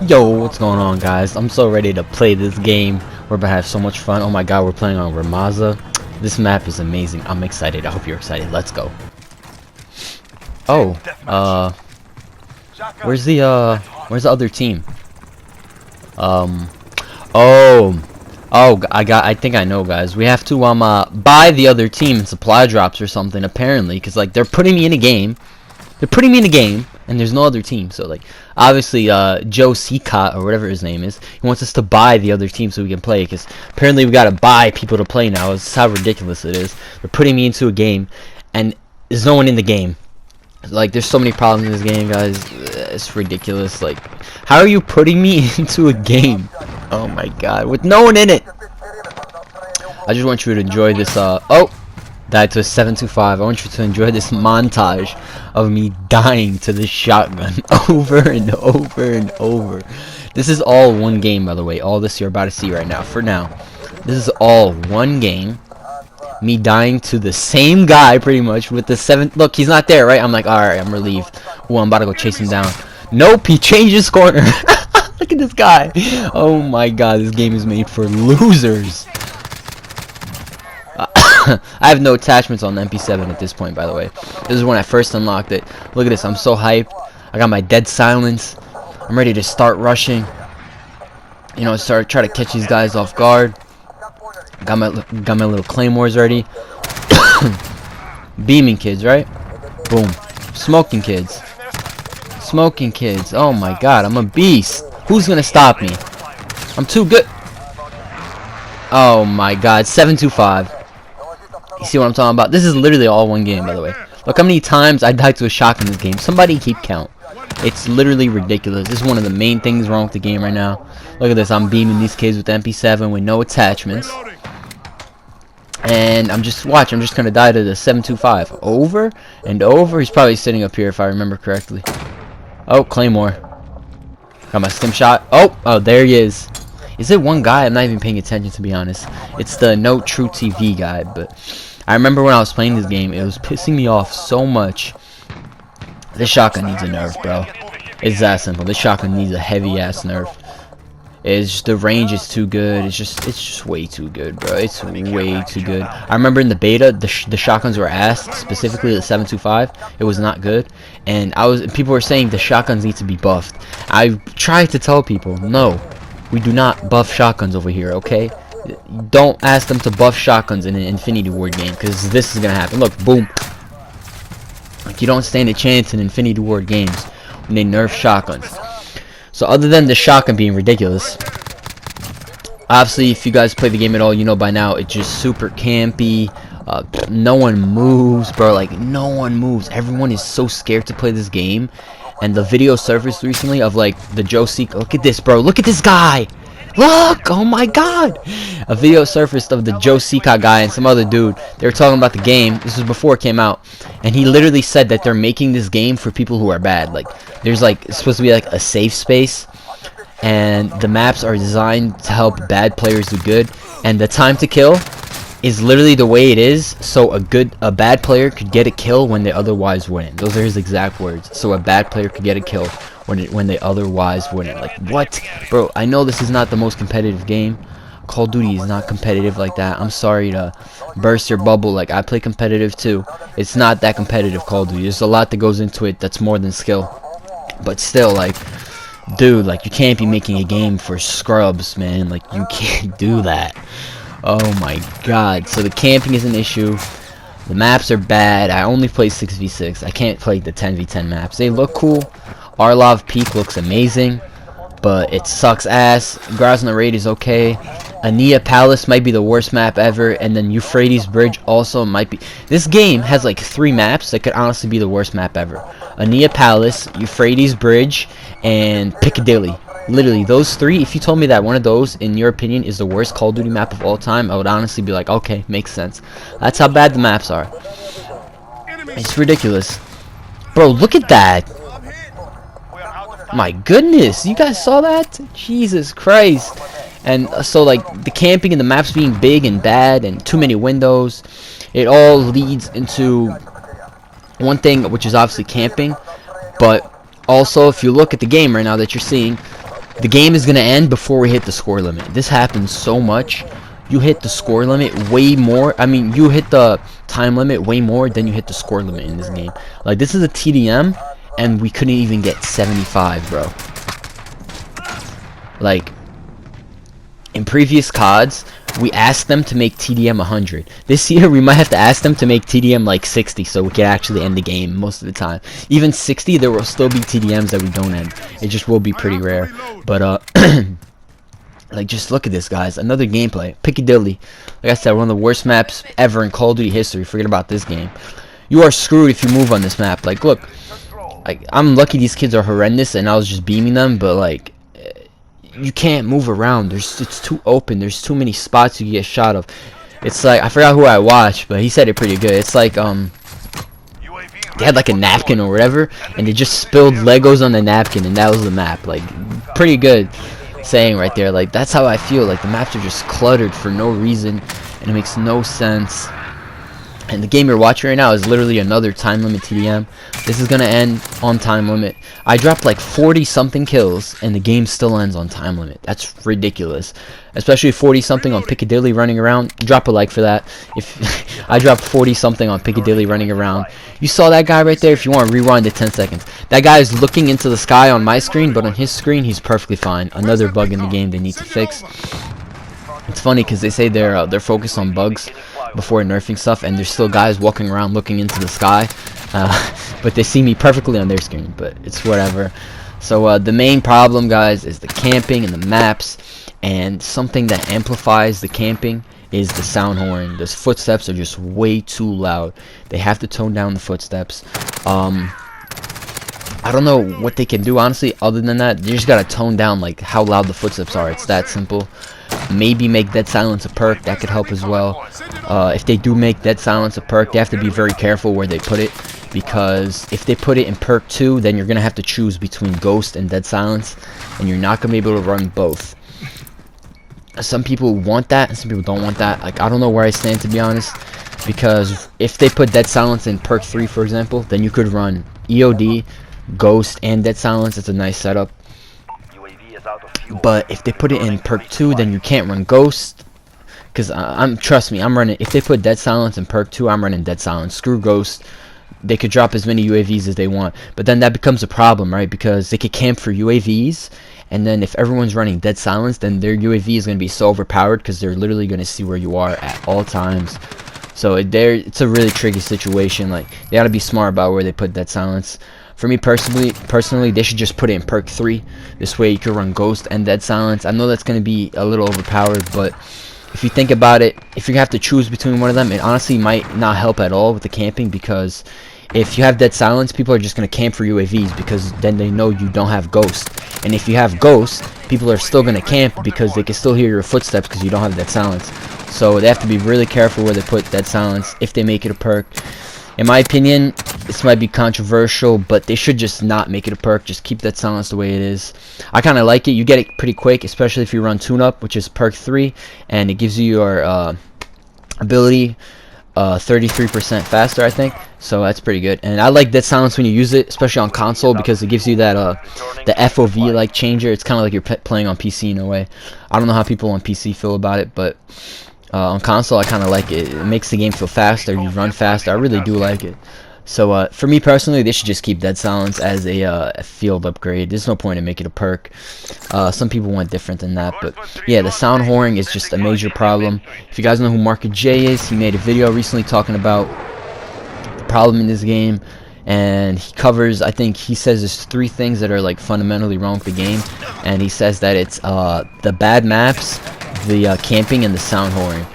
Yo, what's going on, guys? I'm so ready to play this game. We're about to have so much fun. Oh my god, we're playing on Ramaza. This map is amazing. I'm excited. I hope you're excited. Let's go. Oh, where's the other team? I think I know, guys. We have to buy the other team in supply drops or something, apparently, because like they're putting me in a game. And there's no other team. So like obviously Joe Seacott or whatever his name is, he wants us to buy the other team so we can play, because apparently we gotta buy people to play now. It's how ridiculous it is. They're putting me into a game and there's no one in the game. Like there's so many problems in this game, guys. It's ridiculous. Like, how are you putting me into a game, oh my god, with no one in it? I just want you to enjoy this died to a 725. I want you to enjoy this montage of me dying to this shotgun over and over and over. This is all one game, by the way. All this you're about to see right now. For now, this is all one game. Me dying to the same guy, pretty much, with the 7. Look, he's not there, right? I'm like, alright, I'm relieved. Oh, I'm about to go chase him down. Nope, he changed his corner. Look at this guy. Oh my god, this game is made for losers. I have no attachments on the MP7 at this point, by the way. This is when I first unlocked it. Look at this, I'm so hyped. I got my dead silence. I'm ready to start rushing. You know, try to catch these guys off guard. Got my little claymores ready. Beaming kids, right? Boom. Smoking kids. Smoking kids. Oh my god, I'm a beast. Who's gonna stop me? I'm too good. Oh my god, 725. You see what I'm talking about? This is literally all one game, by the way. Look how many times I died to a shotgun in this game. Somebody keep count. It's literally ridiculous. This is one of the main things wrong with the game right now. Look at this. I'm beaming these kids with the MP7 with no attachments. And I'm just going to die to the 725. Over and over. He's probably sitting up here if I remember correctly. Oh, Claymore. Got my stim shot. Oh, there he is. Is it one guy? I'm not even paying attention, to be honest. It's the No True TV guy, but I remember when I was playing this game, it was pissing me off so much. This shotgun needs a nerf, bro. It's that simple. This shotgun needs a heavy ass nerf. It's just, the range is too good. It's just way too good, bro. It's way too good. I remember in the beta, the shotguns were ass, specifically the 725. It was not good, and people were saying the shotguns need to be buffed. I tried to tell people, no. We do not buff shotguns over here, okay? Don't ask them to buff shotguns in an Infinity Ward game, because this is gonna happen. Look, boom. Like, you don't stand a chance in Infinity Ward games when they nerf shotguns. So other than the shotgun being ridiculous, obviously if you guys play the game at all, you know by now it's just super campy. No one moves, bro. Like, no one moves. Everyone is so scared to play this game. And the video surfaced recently of like the Joe Seek. Look at this, bro. Look at this guy. Look. Oh my god. A video surfaced of the Joe Seacott guy and some other dude. They were talking about the game. This was before it came out. And he literally said that they're making this game for people who are bad. Like, there's like, it's supposed to be like a safe space. And the maps are designed to help bad players do good. And the time to kill is literally the way it is, so a bad player could get a kill when they otherwise wouldn't. Those are his exact words. So a bad player could get a kill when they otherwise wouldn't. Like, what? Bro, I know this is not the most competitive game. Call of Duty is not competitive like that. I'm sorry to burst your bubble. Like, I play competitive too. It's not that competitive, Call of Duty. There's a lot that goes into it that's more than skill. But still, like, dude, like, you can't be making a game for scrubs, man. Like, you can't do that. Oh my god. So the camping is an issue. The maps are bad. I only play 6v6. I can't play the 10v10 maps. They look cool. Arlov Peak looks amazing, but it sucks ass. Grozny Raid is okay. Ania Palace might be the worst map ever, and then Euphrates Bridge also might be. This game has like 3 maps that could honestly be the worst map ever. Ania Palace, Euphrates Bridge, and Piccadilly. Literally, those 3, if you told me that one of those, in your opinion, is the worst Call of Duty map of all time, I would honestly be like, okay, makes sense. That's how bad the maps are. It's ridiculous. Bro, look at that! My goodness, you guys saw that? Jesus Christ. And so, like, the camping and the maps being big and bad and too many windows, it all leads into one thing, which is obviously camping, but Also, if you look at the game right now that you're seeing, the game is going to end before we hit the score limit. This happens so much. You hit the score limit way more. I mean, you hit the time limit way more than you hit the score limit in this game. Like, this is a TDM, and we couldn't even get 75, bro. Like, in previous CODs, we asked them to make TDM 100. This year, we might have to ask them to make TDM like 60 so we can actually end the game most of the time. Even 60, there will still be TDMs that we don't end. It just will be pretty rare. But, like, just look at this, guys. Another gameplay. Piccadilly. Like I said, one of the worst maps ever in Call of Duty history. Forget about this game. You are screwed if you move on this map. Like, look. Like, I'm lucky these kids are horrendous and I was just beaming them, but, like, you can't move around. It's too open. There's too many spots you can get shot of. It's like, I forgot who I watched, but he said it pretty good. It's like, they had like a napkin or whatever, and they just spilled Legos on the napkin, and that was the map. Like, pretty good saying right there. Like, that's how I feel. Like, the maps are just cluttered for no reason, and it makes no sense. And the game you're watching right now is literally another time limit TDM. This is gonna end on time limit. I dropped like 40 something kills and the game still ends on time limit. That's ridiculous. Especially 40 something on Piccadilly running around. Drop a like for that. If I dropped 40 something on Piccadilly running around. You saw that guy right there. If you want to rewind to 10 seconds. That guy is looking into the sky on my screen, but on his screen he's perfectly fine. Another bug in the game they need to fix. It's funny because they say they're focused on bugs before nerfing stuff, and there's still guys walking around looking into the sky, but they see me perfectly on their screen, but it's whatever. So the main problem, guys, is the camping and the maps, and something that amplifies the camping is the sound horn. The footsteps are just way too loud. They have to tone down the footsteps. I don't know what they can do, honestly, other than that. They just gotta tone down like how loud the footsteps are. It's that simple. Maybe make dead silence a perk. That could help as well. If they do make dead silence a perk, they have to be very careful where they put it, because if they put it in perk 2, then you're gonna have to choose between ghost and dead silence, and you're not gonna be able to run both. Some people want that and some people don't want that. Like, I don't know where I stand, to be honest, because if they put dead silence in perk 3, for example, then you could run EOD, ghost, and dead silence. It's a nice setup. But if they put it in perk 2, then you can't run ghost, because trust me, I'm running. If they put dead silence in perk 2, I'm running dead silence. Screw ghost. They could drop as many UAVs as they want, but then that becomes a problem, right? Because they could camp for UAVs, and then if everyone's running dead silence, then their UAV is going to be so overpowered because they're literally going to see where you are at all times. So it's a really tricky situation. Like, they got to be smart about where they put dead silence. For me personally, they should just put it in perk 3. This way you can run ghost and dead silence. I know that's going to be a little overpowered, but if you think about it, if you have to choose between one of them, it honestly might not help at all with the camping, because if you have dead silence, people are just going to camp for UAVs because then they know you don't have ghost. And if you have ghost, people are still going to camp because they can still hear your footsteps because you don't have dead silence. So they have to be really careful where they put dead silence if they make it a perk. In my opinion, this might be controversial, but they should just not make it a perk. Just keep that silence the way it is. I kind of like it. You get it pretty quick, especially if you run tune-up, which is perk 3, and it gives you your ability 33% faster, I think. So that's pretty good. And I like dead silence when you use it, especially on console, because it gives you that the FOV like changer. It's kind of like you're playing on PC in a way. I don't know how people on PC feel about it, but on console I kind of like it. It makes the game feel faster. You run faster. I really do like it. So for me personally, they should just keep dead silence as a field upgrade. There's no point in making it a perk. Some people want different than that, but yeah, the sound whoring is just a major problem. If you guys know who Market J is, he made a video recently talking about the problem in this game, and he covers, I think he says there's 3 things that are like fundamentally wrong with the game, and he says that it's the bad maps, the camping, and the sound whoring.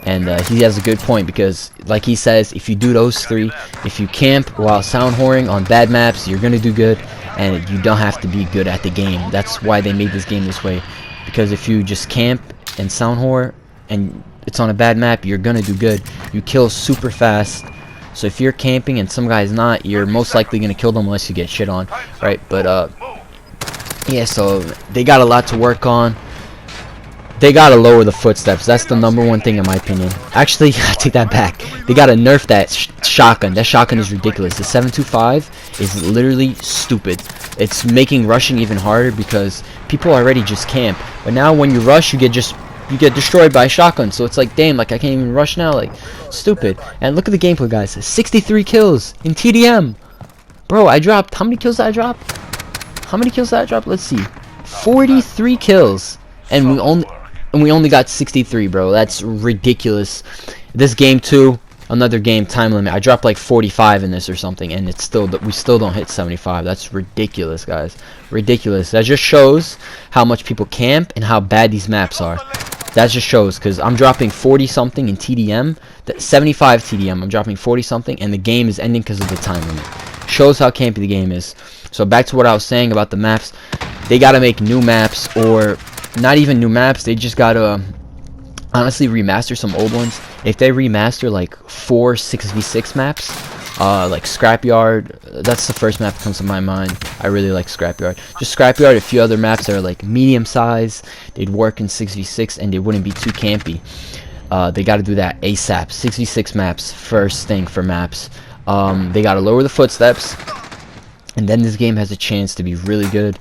And he has a good point, because like he says, if you do those 3, if you camp while sound whoring on bad maps, you're gonna do good, and you don't have to be good at the game. That's why they made this game this way, because if you just camp and sound whore and it's on a bad map, you're gonna do good. You kill super fast. So if you're camping and some guy's not, you're most likely gonna kill them unless you get shit on, right? But yeah, so they got a lot to work on. They gotta lower the footsteps. That's the #1 thing in my opinion. Actually, I take that back. They gotta nerf that shotgun. That shotgun is ridiculous. The 725 is literally stupid. it's making rushing even harder because people already just camp. But now when you rush, you get destroyed by a shotgun. So it's like, damn, like I can't even rush now, like stupid. And look at the gameplay, guys. 63 kills in TDM. Bro, I dropped, how many kills did I drop? How many kills did I drop? Let's see. 43 kills. And we only got 63, bro. That's ridiculous. This game too, another game time limit. I dropped like 45 in this or something, and it's still, we still don't hit 75. That's ridiculous, guys. Ridiculous. That just shows how much people camp and how bad these maps are. That just shows, because I'm dropping 40 something in TDM, 75 TDM. I'm dropping 40 something, and the game is ending because of the time limit. Shows how campy the game is. So back to what I was saying about the maps. They gotta make new maps, or not even new maps. They just gotta honestly remaster some old ones. If they remaster like 4 6v6 maps, like Scrapyard, that's the first map that comes to my mind. I really like Scrapyard. Just Scrapyard, a few other maps that are like medium size, they'd work in 6v6 and they wouldn't be too campy. They got to do that ASAP. 6v6 maps, first thing for maps. They got to lower the footsteps, and then this game has a chance to be really good,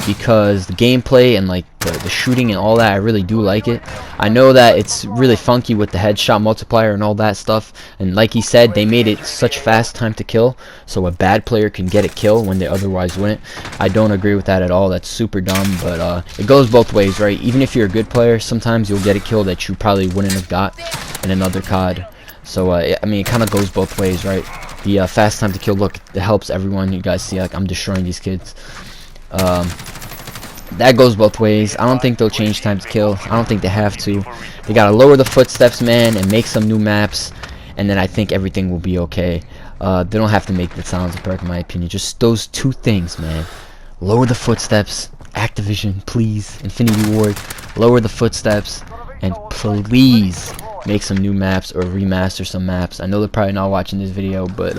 because the gameplay and like the shooting and all that, I really do like it. I know that it's really funky with the headshot multiplier and all that stuff, and like he said, they made it such fast time to kill, so a bad player can get a kill when they otherwise wouldn't. I don't agree with that at all. That's super dumb, but it goes both ways, right? Even if you're a good player, sometimes you'll get a kill that you probably wouldn't have got in another COD. So I mean, it kind of goes both ways, right? The fast time to kill, look, it helps everyone. You guys see, like, I'm destroying these kids. That goes both ways. I don't think they'll change time to kill. I don't think they have to. They gotta lower the footsteps, man, and make some new maps, and then I think everything will be okay. They don't have to make the sounds a perk, in my opinion. Just those two things, man. Lower the footsteps. Activision, please. Infinity Ward, lower the footsteps, and please make some new maps or remaster some maps. I know they're probably not watching this video, but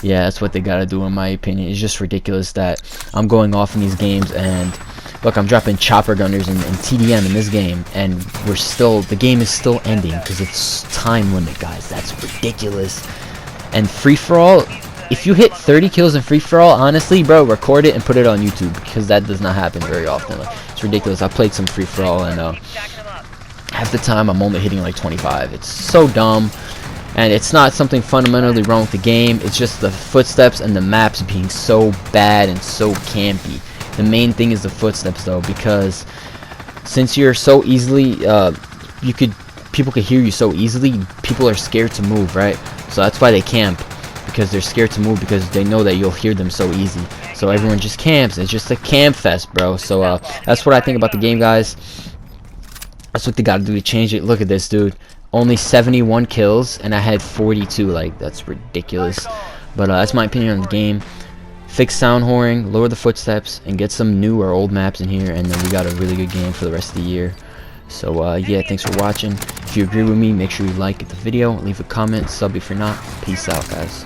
yeah, that's what they gotta do, in my opinion. It's just ridiculous that I'm going off in these games, and look, I'm dropping chopper gunners and TDM in this game, and the game is still ending because it's time limit, guys. That's ridiculous. And free-for-all, if you hit 30 kills in free-for-all, honestly, bro, record it and put it on YouTube, because that does not happen very often. Like, it's ridiculous. I played some free-for-all, and half the time I'm only hitting like 25. It's so dumb, and it's not something fundamentally wrong with the game. It's just the footsteps and the maps being so bad and so campy. The main thing is the footsteps, though, because since you're so easily people could hear you so easily, people are scared to move, right? So that's why they camp, because they're scared to move, because they know that you'll hear them so easy. So everyone just camps. It's just a camp fest, bro. So that's what I think about the game, guys. That's what they gotta do to change it. Look at this, dude. Only 71 kills, and I had 42. Like, that's ridiculous. But that's my opinion on the game. Fix sound whoring, lower the footsteps, and get some new or old maps in here, and then we got a really good game for the rest of the year. So yeah, thanks for watching. If you agree with me, make sure you like the video, leave a comment, sub if you're not. Peace out, guys.